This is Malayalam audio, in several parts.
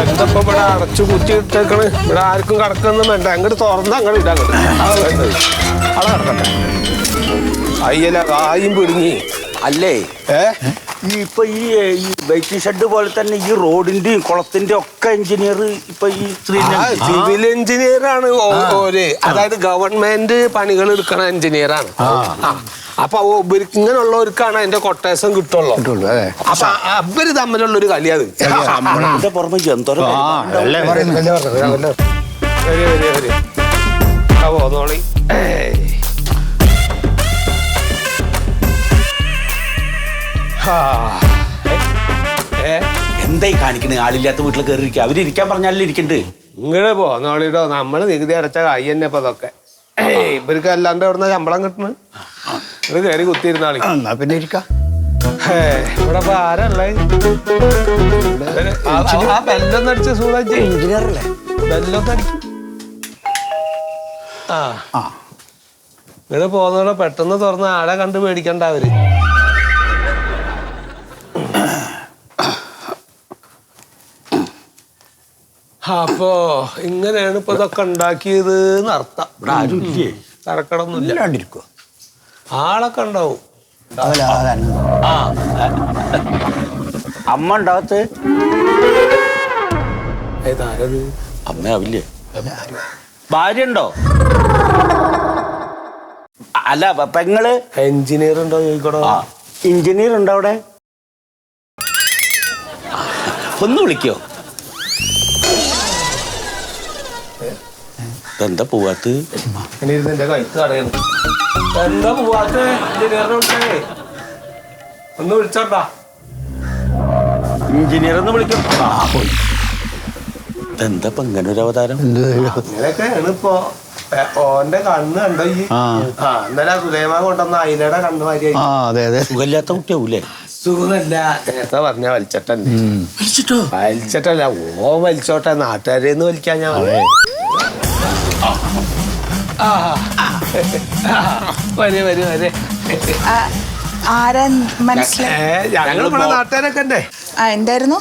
എന്തപ്പോ ഇവിടെ അടച്ചു കുത്തി ഇട്ടേക്കണ്. ഇവിടെ ആർക്കും കിടക്കൊന്നും വേണ്ട. അങ്ങോട്ട് തുറന്ന് അങ്ങോട്ട് ഇടാ. അവിടെ കിടക്കട്ടെ. അയ്യല കായും പിടുങ്ങി അല്ലേ. ഇപ്പൊ ഈ വെയിറ്റിംഗ് ഷെഡ് പോലെ തന്നെ ഈ റോഡിന്റെയും കുളത്തിന്റെ ഒക്കെ എഞ്ചിനീയർ ഇപ്പൊ ഈ സിവിൽ എഞ്ചിനീയർ ആണ് ഓര്. അതായത് ഗവൺമെന്റ് പണികൾ എടുക്കണ എഞ്ചിനീയറാണ്. അപ്പൊ ഇങ്ങനെയുള്ളവർക്കാണ് അതിന്റെ കൊട്ടേഷൻ കിട്ടുള്ളൂ. അപ്പൊ അവര് തമ്മിലുള്ള ഒരു കളിയത്. പുറമെ എന്തോരം പോന്നോളി. എന്തായി കാണിക്കണേ? ആളില്ലാത്ത വീട്ടിൽ കയറിയിരിക്കുക. അവരിയ്ക്കാൻ പറഞ്ഞാലും ഇരിക്കണ്ട്. ഇങ്ങനെ പോന്നോളിടോ. നമ്മള് നികുതി അടച്ച കായ് തന്നെ ഇപ്പൊ അതൊക്കെ. ഇവർക്ക് അല്ലാണ്ട് എവിടുന്ന ശമ്പളം കിട്ടണ്? ഇത് കയറി കുത്തിയിരുന്നാളി. പിന്നെ ഇരിക്കാം. ഇവിടെ ഇപ്പൊ ആരല്ലേ? ആ ബെല്ലൊന്നും അടിച്ച സൂളാജ് എഞ്ചിനീയറല്ലേ? ബെല്ലൊന്നും അടിക്കും. ഇവിടെ പോന്നോടെ പെട്ടെന്ന് തുറന്ന് ആളെ കണ്ട് പേടിക്കണ്ട അവര്. അപ്പോ ഇങ്ങനെയാണ് ഇപ്പൊ ഇതൊക്കെ ഉണ്ടാക്കിയത് അർത്ഥം. ഇവിടെ ആരും ഇല്ലേ? തറക്കടൊന്നുമില്ല. ആളൊക്കെ ഉണ്ടാവും. അമ്മ ഉണ്ടാകത്ത് ഏതാരത്? അമ്മയാവില്ലേ? ഭാര്യ ഉണ്ടോ? അല്ല പെങ്ങള് എഞ്ചിനീയർ ഉണ്ടോ ചോദിക്കണോ? എഞ്ചിനീയർ ഉണ്ടോ അവിടെ? ഒന്ന് വിളിക്കോ? എന്താ പോവാത്ത്? എന്റെ കഴുത്ത് കടയാണ്. എന്താ പോവാത്ത്? എഞ്ചിനീയറിനെ ഒന്ന് വിളിച്ചോട്ടാ. എഞ്ചിനീയർ ഒന്ന് വിളിക്കും. എന്താ ഇങ്ങനെ ഒരു അവതാരം? അങ്ങനെയൊക്കെയാണ് ഇപ്പൊ. ഓന്റെ കണ്ണ് കണ്ടോ ഈ? ഇന്നലെ സുലൈമാൻ കൊണ്ടുവന്ന അയിലയുടെ കണ്ണ് മാതിരി. സുഖമില്ലാത്ത കുട്ടിയാവൂലേ? സുഖമല്ല. നേരത്തെ പറഞ്ഞ വലിച്ചിട്ടല്ലേ? വലിച്ചിട്ടല്ല, ഓ വലിച്ചോട്ടെ. നാട്ടുകാരെന്ന് വലിക്കാൻ ഞാൻ വരെ വരെ വരെ. ആരാ മനസ്സിലായി? ഞങ്ങളിവിടെ നാട്ടുകാരൊക്കെ ഉണ്ടേ. എന്തായിരുന്നു?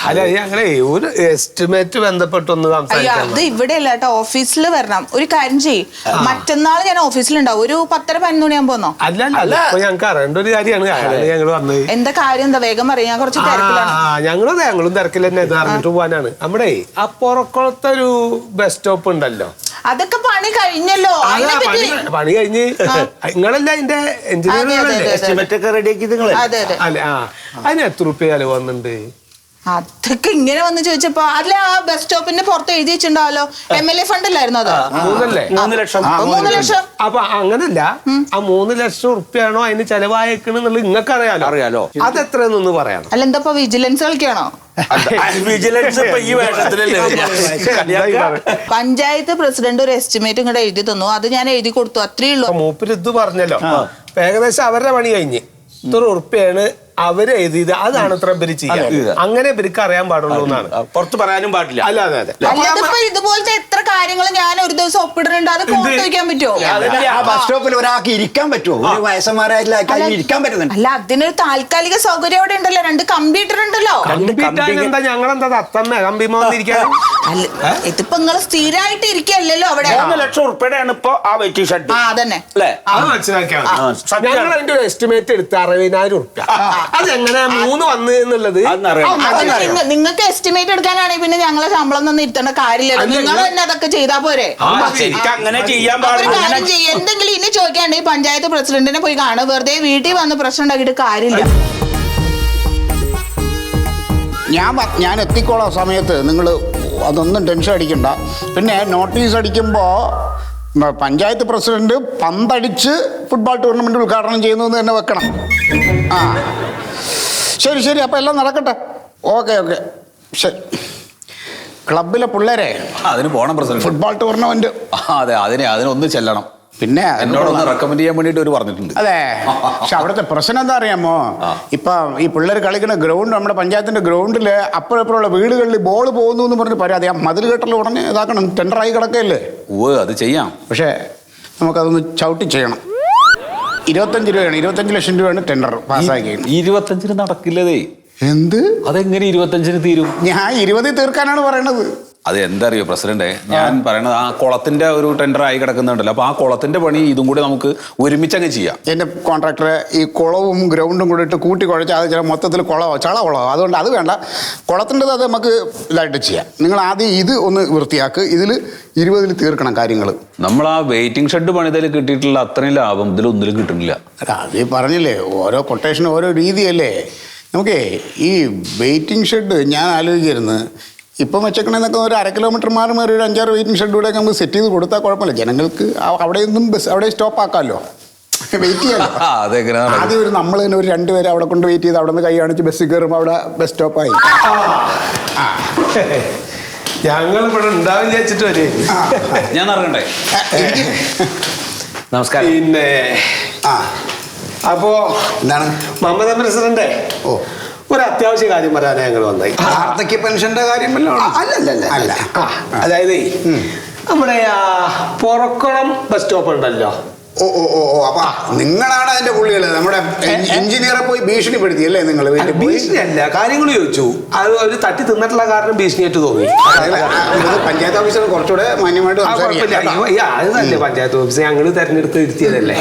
അല്ല ഞങ്ങളെ ഒരു എസ്റ്റിമേറ്റ് ബന്ധപ്പെട്ടൊന്ന് സംസാരിക്കാം. അത് ഇവിടെ അല്ല കേട്ടോ, ഓഫീസിൽ വരണം. ഒരു കാര്യം ചെയ്യ്, മറ്റന്നാൾ ഞാൻ ഓഫീസിലുണ്ടാവും. ഒരു 10:30-11 മണിയാകുമ്പോ വന്നോ? അല്ല ഇപ്പൊ ഞങ്ങൾക്ക് അറിയേണ്ട ഒരു കാര്യമാണ് ഞങ്ങൾ വന്നത്. എന്താ കാര്യം? എന്താ വേഗം പറയാം, ഞാൻ കുറച്ച് തിരക്കിലാണ്. ഞങ്ങളും തിരക്കിൽ തന്നെ അറിഞ്ഞിട്ട് പോകാനാണ്. നമ്മുടെ ആ പുറക്കുളത്തെ ഒരു ബസ് സ്റ്റോപ്പ് ഉണ്ടല്ലോ, അതൊക്കെ പണി കഴിഞ്ഞല്ലോ. പണി കഴിഞ്ഞ് നിങ്ങളല്ല അതിന്റെ എഞ്ചിനീയർ എസ്റ്റിമേറ്റ് ഒക്കെ റെഡിയാക്കി നിങ്ങള്? അല്ല അതിന് എത്ര റുപ്യ ചെലവ് വന്നിട്ടുണ്ട്? അതൊക്കെ ഇങ്ങനെ വന്ന് ചോദിച്ചപ്പോ അല്ല, ആ ബസ് സ്റ്റോപ്പിന്റെ പുറത്ത് എഴുതി വെച്ചിട്ടുണ്ടാവല്ലോ, MLA ഫണ്ട് അല്ലായിരുന്നു അത്? 3 ലക്ഷം. 3 ലക്ഷം. അപ്പൊ അങ്ങനല്ല, ആ 3 ലക്ഷം റുപ്യാണോ അതിന് ചെലവായേക്കണെന്നുള്ളത് നിങ്ങൾക്ക് അറിയാലോ. അതെത്രയെന്നൊന്ന് പറയണം. അല്ല എന്താ വിജിലൻസ് കളിക്കാണോ? വിജിലൻസ് ഈ വേഷത്തിലല്ലേ? പഞ്ചായത്ത് പ്രസിഡന്റ് ഒരു എസ്റ്റിമേറ്റ് ഇങ്ങോട്ട് എഴുതി തന്നു, അത് ഞാൻ എഴുതി കൊടുത്തു, അത്രേ ഉള്ളൂ. മൂപ്പര് ഇത് പറഞ്ഞല്ലോ. ഏകദേശം അവരുടെ പണി കഴിഞ്ഞ് ഇത്ര ഉറുപ്പ്യാണ് അവര് എഴുതിയത്. അതാണ് ഇത്ര ഇവര് ചെയ്യാൻ. അങ്ങനെ ഇവർക്ക് അറിയാൻ പാടുള്ളൂ എന്നാണ്. പുറത്ത് പറയാനും പാടില്ല. അല്ല അതെ അതെ. ഇതുപോലത്തെ എത്ര കാര്യങ്ങൾ ഞാൻ ഒരു ദിവസം ഒപ്പിടുന്നുണ്ട്, അത് ഫോട്ടോ വയ്ക്കാൻ പറ്റുമോ? ബസ് സ്റ്റോപ്പിൽ ഒരാൾക്ക് ഇരിക്കാൻ പറ്റുമോ? വയസ്സന്മാരായിട്ടുള്ള ഇരിക്കാൻ പറ്റുന്നുണ്ട്. അല്ല, അതിനൊരു താൽക്കാലിക സൗകര്യം അവിടെ ഉണ്ടല്ലോ, 2 കമ്പ്യൂട്ടർ ഉണ്ടല്ലോ. എന്താ ഞങ്ങളെന്താ തത്തമ്മ കമ്പിമ വന്നിരിക്കാൻ? ഇതിപ്പോ നിങ്ങൾ സ്ഥിരമായിട്ട് ഇരിക്കല്ലോ അവിടെ. 3 ലക്ഷം ഉറുപ്പികയാണ് ഇപ്പൊ ആ വെയിറ്റിംഗ് ഷെഡ്. അതന്നെ അത് മനസ്സിലാക്കിയാൽ ഞങ്ങൾ അതിന്റെ ഒരു എസ്റ്റിമേറ്റ് എടുത്ത് 60,000 ഉറുപ്പ്യ. അതെങ്ങനെ 3 വന്നു എന്നുള്ളത് നിങ്ങൾക്ക് എസ്റ്റിമേറ്റ് എടുക്കാനാണെങ്കിൽ പിന്നെ ഞങ്ങളെ ശമ്പളം ഒന്നും ഇരുത്തേണ്ട കാര്യമില്ല. നിങ്ങൾ തന്നെ അതൊക്കെ ചെയ്താ പോരെ? അങ്ങനെ ചെയ്യാൻ പാടില്ല. എന്തെങ്കിലും ഇനി ചോദിക്കാണ്ടെങ്കിൽ പഞ്ചായത്ത് പ്രസിഡന്റിനെ പോയി കാണുക. വെറുതെ വീട്ടിൽ വന്ന് പ്രശ്നം ഉണ്ടാക്കിയിട്ട് കാര്യമില്ല. ഞാൻ എത്തിക്കോളാം സമയത്ത്. നിങ്ങൾ അതൊന്നും ടെൻഷൻ അടിക്കണ്ട. പിന്നെ നോട്ടീസ് അടിക്കുമ്പോൾ പഞ്ചായത്ത് പ്രസിഡന്റ് പന്തടിച്ച് ഫുട്ബോൾ ടൂർണമെന്റ് ഉദ്ഘാടനം ചെയ്യുന്നത് തന്നെ വെക്കണം. ശരി. അപ്പം എല്ലാം നടക്കട്ടെ. ഓക്കെ ശരി. ക്ലബിലെ പിള്ളേരെ അതിന് പോണം പ്രസിഡന്റ്. Football tournament. അതെ, അതിനൊന്ന് ചെല്ലണം. പിന്നെ എന്നോടൊന്ന് റെക്കമെൻഡ് ചെയ്യാൻ വേണ്ടിട്ട് ഒരു പറഞ്ഞിട്ടുണ്ട്. അതെ, പക്ഷെ അവിടുത്തെ പ്രശ്നം എന്താ അറിയാമോ? ഇപ്പൊ ഈ പിള്ളേർ കളിക്കുന്ന ഗ്രൗണ്ട്, നമ്മുടെ പഞ്ചായത്തിന്റെ ഗ്രൗണ്ടില് അപ്പുറപ്പുറമുള്ള വീടുകളിൽ ബോൾ പോകുന്നു എന്ന് പറഞ്ഞ് പരാതി. ആ മതിൽ കെട്ടൽ ഉടനെ ഇതാക്കണം, ടെൻഡറായി കിടക്കല്ലേ. അത് ചെയ്യാം. പക്ഷെ നമുക്കതൊന്ന് ചവിട്ടി ചെയ്യണം. 25 രൂപയാണ്, 25 ലക്ഷം രൂപയാണ് ടെൻഡർ പാസ്സാക്കി. 25 നടക്കില്ലതേ. എന്ത്? അതെങ്ങനെ 25-ന് തീരും? ഞാൻ 20 തീർക്കാനാണ് പറയണത്. അത് എന്താ അറിയോ പ്രസിഡന്റ്, ഞാൻ പറയണത് ആ കുളത്തിന്റെ ഒരു ടെൻഡർ ആയി കിടക്കുന്നുണ്ടല്ലോ, അപ്പൊ ആ കുളത്തിന്റെ പണി ഇതും കൂടി നമുക്ക് ഒരുമിച്ചങ്ങ് ചെയ്യാം. എൻ്റെ കോൺട്രാക്ടറെ ഈ കുളവും ഗ്രൗണ്ടും കൂടി ഇട്ട് കൂട്ടി കുഴച്ച് അത് ചില മൊത്തത്തിൽ ചള കുളമോ, അതുകൊണ്ട് അത് വേണ്ട. കുളത്തിൻ്റെത് അത് നമുക്ക് ഇതായിട്ട് ചെയ്യാം. നിങ്ങൾ ആദ്യം ഇത് ഒന്ന് വൃത്തിയാക്ക്. ഇതിൽ 20 തീർക്കണം കാര്യങ്ങൾ. നമ്മൾ ആ വെയിറ്റിംഗ് ഷെഡ് പണിതൽ കിട്ടിയിട്ടുള്ള അത്രയും ലാഭം ഇതിലൊന്നിലും കിട്ടുന്നില്ല. അത് പറഞ്ഞില്ലേ, ഓരോ കൊട്ടേഷനും ഓരോ രീതിയല്ലേ. നമുക്കേ ഈ വെയിറ്റിംഗ് ഷെഡ് ഞാൻ ആലോചിക്കായിരുന്നു, ഇപ്പം വെച്ചേക്കണെന്നൊക്കെ ഒരു 1/2 കിലോമീറ്റർ മാറി ഒരു 5-6 വെയിറ്റിംഗ് ഷെഡൂടെ നമുക്ക് സെറ്റ് ചെയ്ത് കൊടുത്താൽ കുഴപ്പമില്ല. ജനങ്ങൾക്ക് അവിടെയൊന്നും അവിടെ സ്റ്റോപ്പ് ആക്കാമല്ലോ, വെയിറ്റ് ചെയ്യാമല്ലോ. ആദ്യം നമ്മൾ തന്നെ ഒരു 2 പേര് അവിടെ കൊണ്ട് വെയിറ്റ് ചെയ്ത് അവിടെ നിന്ന് കൈ കാണിച്ച് ബസ്സിൽ കയറുമ്പോൾ അവിടെ ബസ് സ്റ്റോപ്പായി. ഞങ്ങൾ ഇവിടെ ഉണ്ടാവില്ല വെച്ചിട്ട് വരെ ഞാൻ ഇറങ്ങണ്ടേ? നമസ്കാരം. പിന്നെ അപ്പോ എന്താണ് മമത പ്രസിഡന്റെ ഒരു അത്യാവശ്യ കാര്യം പറയാനാ ഞങ്ങൾ വന്നായി. വാർദ്ധക്യ പെൻഷന്റെ കാര്യം അല്ല. അതായത് നമ്മുടെ പുറക്കുളം ബസ് സ്റ്റോപ്പ് ഉണ്ടല്ലോ. അപ്പൊ നിങ്ങളാണ് അതിന്റെ പുള്ളികള്. നമ്മുടെ എഞ്ചിനീയറെ പോയി ഭീഷണിപ്പെടുത്തി അല്ലേ നിങ്ങൾ? ഭീഷണിയല്ല, കാര്യങ്ങൾ ചോദിച്ചു. അത് ഒരു തട്ടി തിന്നിട്ടുള്ള കാരണം ഭീഷണിയായിട്ട് തോന്നി. പഞ്ചായത്ത് ഓഫീസർ കുറച്ചുകൂടെ മാന്യമായിട്ട് അതല്ലേ പഞ്ചായത്ത് ഓഫീസർ ഞങ്ങൾ തെരഞ്ഞെടുത്ത് ഇരുത്തിയതല്ലേ.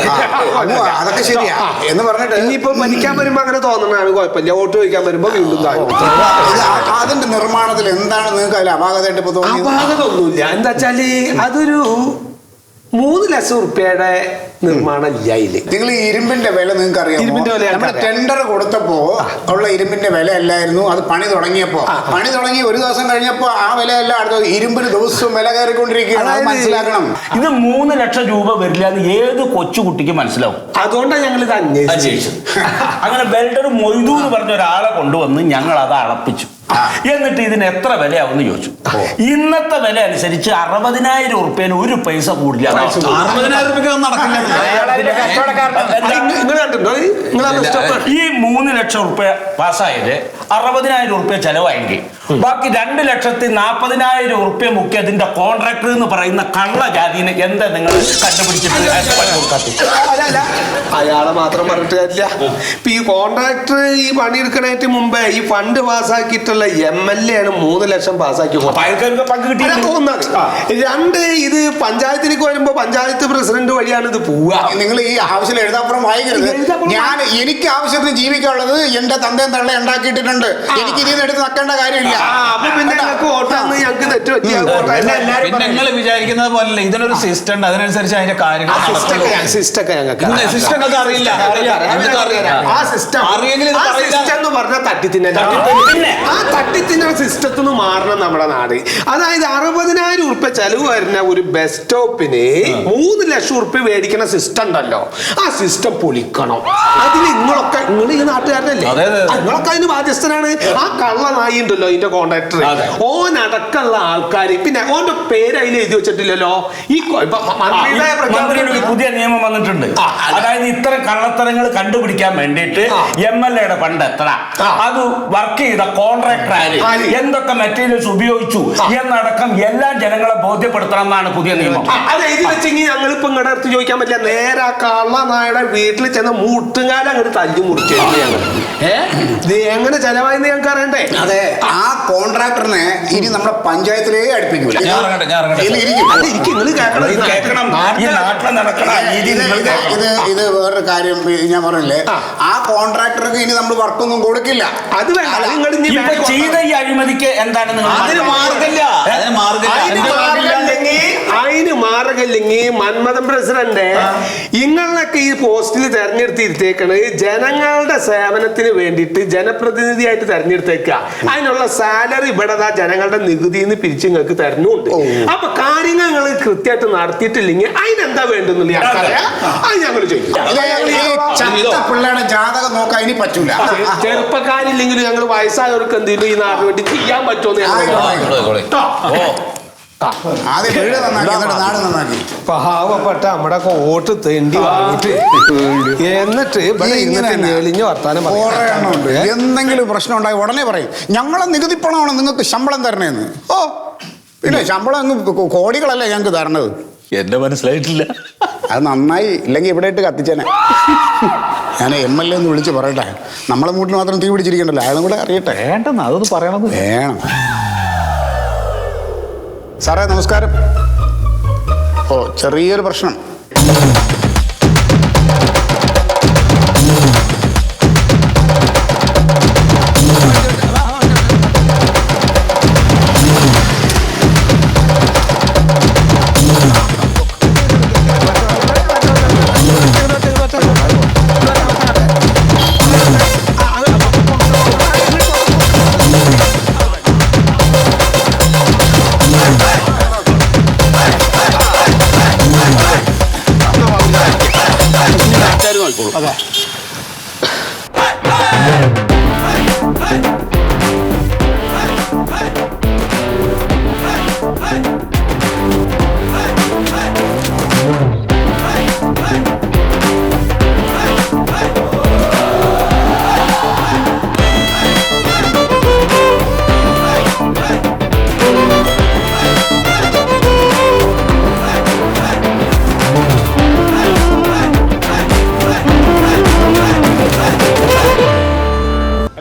അതൊക്കെ ശരിയാ എന്ന് പറഞ്ഞിട്ട് ഇനിയിപ്പോ ഭരിക്കാൻ വരുമ്പോ അങ്ങനെ തോന്നണതാണ് കുഴപ്പമില്ല. വോട്ട് ചോദിക്കാൻ വരുമ്പോ വീണ്ടും അതിന്റെ നിർമ്മാണത്തിൽ എന്താണ് നിങ്ങൾക്ക് അതിൽ അപാകതയായിട്ട് ഇപ്പൊ തോന്നുന്നത്? അപാകത ഒന്നുമില്ല. എന്താ വെച്ചാല് അതൊരു 3 ലക്ഷം റുപ്യയുടെ നിർമ്മാണം ഇല്ല. നിങ്ങൾ ഈ ഇരുമ്പിന്റെ വില നിങ്ങൾക്ക് അറിയാം. നമ്മുടെ ടെൻഡർ കൊടുത്തപ്പോ ഉള്ള ഇരുമ്പിന്റെ വില അല്ലായിരുന്നു അത് പണി തുടങ്ങിയപ്പോ. പണി തുടങ്ങി ഒരു ദിവസം കഴിഞ്ഞപ്പോ ആ വില അല്ല അടുത്ത ഇരുമ്പിന് ദിവസവും വില കയറിക്കൊണ്ടിരിക്കുകയാണ്. മനസ്സിലാക്കണം. ഇത് 3 ലക്ഷം രൂപ വരില്ല എന്ന് ഏത് കൊച്ചുകുട്ടിക്ക് മനസ്സിലാവും. അതുകൊണ്ടാണ് ഞങ്ങൾ ഇത് അന്വേഷിച്ചത്. അങ്ങനെ വെൽഡർ മൊയ്തു എന്ന് പറഞ്ഞ ഒരാളെ കൊണ്ടുവന്ന് ഞങ്ങൾ അത് അളപ്പിച്ചു. എന്നിട്ട് ഇതിന് എത്ര വിലയാവുമെന്ന് ചോദിച്ചു. ഇന്നത്തെ വില അനുസരിച്ച് 60,000 ഉറുപ്പ്യന് ഒരു പൈസ കൂടില്ല. 60,000 രൂപയ്ക്ക് നടക്കില്ല. ഈ 3 ലക്ഷം ഉറുപ്പ്യ പാസ്സായത് 60,000 ഉറുപ്പ്യ ചെലവായെങ്കിൽ ബാക്കി 2,40,000 ഉറുപ്പ്യ മുക്കി അതിന്റെ കോൺട്രാക്ടർ എന്ന് പറയുന്ന കള്ള ജാതിനെ എന്താ നിങ്ങൾ കണ്ടുപിടിച്ചിട്ട് അയാളെ മാത്രം പറഞ്ഞിട്ട് കാര്യമില്ല. ഇപ്പൊ ഈ കോൺട്രാക്ടർ ഈ പണിയെടുക്കണേറ്റ് മുമ്പേ ഈ ഫണ്ട് പാസ്സാക്കിയിട്ടുള്ള MLA ആണ് 3 ലക്ഷം പാസ്സാക്കി. പങ്ക് കിട്ടി. 2 ഇത് പഞ്ചായത്തിലേക്ക് വരുമ്പോ പഞ്ചായത്ത് പ്രസിഡന്റ് വഴിയാണ് ഇത് പോവുക. നിങ്ങൾ ഈ ആവശ്യം എഴുതാപ്പുറം വായിക്കരുത്. എനിക്ക് ആവശ്യത്തിന് ജീവിക്കാനുള്ളത് എന്റെ തന്തയും തള്ള ഉണ്ടാക്കിയിട്ടുണ്ട്. എനിക്ക് ഇതിൽ നിന്ന് എടുത്ത് നക്കേണ്ട കാര്യമില്ല. അപ്പൊ പിന്നെ ഞങ്ങൾക്ക് വോട്ടാന്ന് ഞങ്ങൾക്ക് തെറ്റ് പറ്റിയ. പിന്നെ നിങ്ങൾ വിചാരിക്കുന്നത് പോലല്ലേ, ഇതിനൊരു സിസ്റ്റം ഉണ്ട്. അതിനനുസരിച്ച് അതിന്റെ കാര്യങ്ങൾ അറിയില്ല. ആ സിസ്റ്റം എന്ന് പറഞ്ഞാൽ തട്ടിത്തിന്നെ ആ തട്ടിത്തിന്ന സിസ്റ്റത്തിൽ നിന്ന് മാറണം നമ്മുടെ നാട്. അതായത് 60,000 ഉറുപ്പ്യ ചെലവ് വരുന്ന ഒരു ബസ് സ്റ്റോപ്പിന് 3 ലക്ഷം ഉറുപ്പ്യ മേടിക്കുന്ന സിസ്റ്റം ഉണ്ടല്ലോ, ആ സിസ്റ്റം പൊളിക്കണം. അതിന് നിങ്ങൾ ഈ നാട്ടുകാരനല്ലേ, നിങ്ങളൊക്കെ അതിന് ബാധ്യസ്ഥനാണ്. ആ കള്ള നായി ഉണ്ടല്ലോ ഇതിന്റെ കോൺട്രാക്ടർ, ഓനടക്കമുള്ള ആൾക്കാർ. പിന്നെ ഓന്റെ പേര് അതിൽ എഴുതി വെച്ചിട്ടില്ലല്ലോ. ഈ മന്ത്രിയുടെ പുതിയ നിയമം വന്നിട്ടുണ്ട്. അതായത് ഇത്തരം കള്ളത്തരങ്ങൾ കണ്ടുപിടിക്കാൻ വേണ്ടിയിട്ട് MLA-യുടെ ഫണ്ട് എത്ര, അത് വർക്ക് ചെയ്ത കോൺട്രാക്ടർ ആര്, എന്തൊക്കെ മെറ്റീരിയൽസ് ഉപയോഗിച്ചു എന്നടക്കം എല്ലാ ജനങ്ങളെ ബോധ്യപ്പെടുത്തണം എന്നാണ് പുതിയ നിയമം. അത് എഴുതി വെച്ചെങ്കിൽ ഞങ്ങളിപ്പോ ഇങ്ങടെ അടുത്ത് ചോദിക്കാൻ പറ്റില്ല. നേരെ ആ കള്ള നായുടെ വീട്ടിൽ ചെന്ന മൂട്ടുകാലം അങ്ങോട്ട് തല്ലി മുറിച്ചത് എങ്ങനെ ചെലവായെന്ന് ഞങ്ങൾക്ക് അറിയണ്ടേ. അതെ, ആ കോൺട്രാക്ടറിനെ ഇനി നമ്മുടെ പഞ്ചായത്തിലേ അടുപ്പിക്കൂല. ഇത് വേറൊരു കാര്യം ഞാൻ പറഞ്ഞില്ലേ, ആ കോൺട്രാക്ടർക്ക് ഇനി നമ്മൾ വർക്കൊന്നും കൊടുക്കില്ല. അത് ചെയ്ത ഈ അഴിമതിക്ക് എന്താണ് അതിന് മാർഗമില്ലെങ്കിൽ മന്മഥൻ പ്രസിഡന്റ് ഇങ്ങളൊക്കെ ഈ പോസ്റ്റിൽ തെരഞ്ഞെടുത്തിരുത്തേക്കണ് ജനങ്ങളുടെ സേവനത്തിന് വേണ്ടിയിട്ട് ജനപ്രതിനിധിയായിട്ട് തെരഞ്ഞെടുത്തേക്കുക. അതിനുള്ള സാലറി ഇവിടെ ജനങ്ങളുടെ നികുതിയിൽ നിന്ന് പിരിച്ച് നിങ്ങൾക്ക് തരുന്നുണ്ട്. അപ്പൊ കാര്യങ്ങൾ നിങ്ങൾ കൃത്യമായിട്ട് നടത്തിയിട്ടില്ലെങ്കിൽ അതിനെന്താ വേണ്ടെന്നുള്ള അത് ഞങ്ങൾ ചെയ്യും. പിള്ളേരുടെ ജാതകം നോക്കാൻ ഇനി പറ്റൂല. ചെറുപ്പക്കാരില്ലെങ്കിലും ഞങ്ങൾ വയസ്സായവർക്ക് എന്തെങ്കിലും ഈ നാടിന് വേണ്ടി ചെയ്യാൻ പറ്റുമെന്ന് പാവപ്പെട്ട നമ്മുടെ വോട്ട് തേണ്ടി വാങ്ങിട്ട് എന്നിട്ട് ഞെളിഞ്ഞ വർത്താനം എന്തെങ്കിലും പ്രശ്നം ഉണ്ടായി ഉടനെ പറയും ഞങ്ങളെ നികുതി പണമാണ് നിങ്ങൾക്ക് ശമ്പളം തരണേന്ന്. ഓ പിന്നെ ശമ്പളം അങ്ങ് കോടികളല്ലേ ഞങ്ങൾക്ക് തരണത്. എന്റെ മനസ്സിലായിട്ടില്ല. അത് നന്നായി, ഇല്ലെങ്കിൽ ഇവിടെ ഇട്ട് കത്തിച്ചേനെ. ഞാൻ MLA ഒന്ന് വിളിച്ച് പറയട്ടെ. നമ്മളെ മൂട്ടിൽ മാത്രം തീ പിടിച്ചിരിക്കണ്ടല്ലോ, അയാളും കൂടെ അറിയട്ടെ. വേണ്ടെന്ന് അതൊന്ന് പറയണത് വേണം. സാറേ നമസ്കാരം. ഓ, ചെറിയൊരു പ്രശ്നം. അതെ.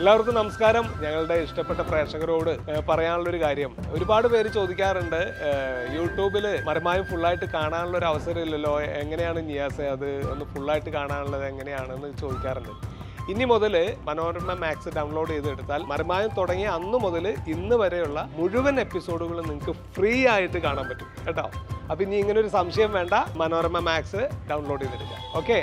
എല്ലാവർക്കും നമസ്കാരം. ഞങ്ങളുടെ ഇഷ്ടപ്പെട്ട പ്രേക്ഷകരോട് പറയാനുള്ളൊരു കാര്യം, ഒരുപാട് പേര് ചോദിക്കാറുണ്ട്, യൂട്യൂബിൽ മരമായും ഫുള്ളായിട്ട് കാണാനുള്ള ഒരു അവസരം ഇല്ലല്ലോ, എങ്ങനെയാണ് നിയാസെ അത് ഒന്ന് ഫുള്ളായിട്ട് കാണാനുള്ളത് എങ്ങനെയാണെന്ന് ചോദിക്കാറുണ്ട്. ഇനി മുതൽ മനോരമ മാക്സ് ഡൗൺലോഡ് ചെയ്തെടുത്താൽ മരമായം തുടങ്ങിയ അന്ന് മുതൽ ഇന്ന് വരെയുള്ള മുഴുവൻ എപ്പിസോഡുകളും നിങ്ങൾക്ക് ഫ്രീ ആയിട്ട് കാണാൻ പറ്റും കേട്ടോ. അപ്പൊ ഇനി ഇങ്ങനെ ഒരു സംശയം വേണ്ട, മനോരമ മാക്സ് ഡൗൺലോഡ് ചെയ്തെടുക്കാം. ഓക്കെ.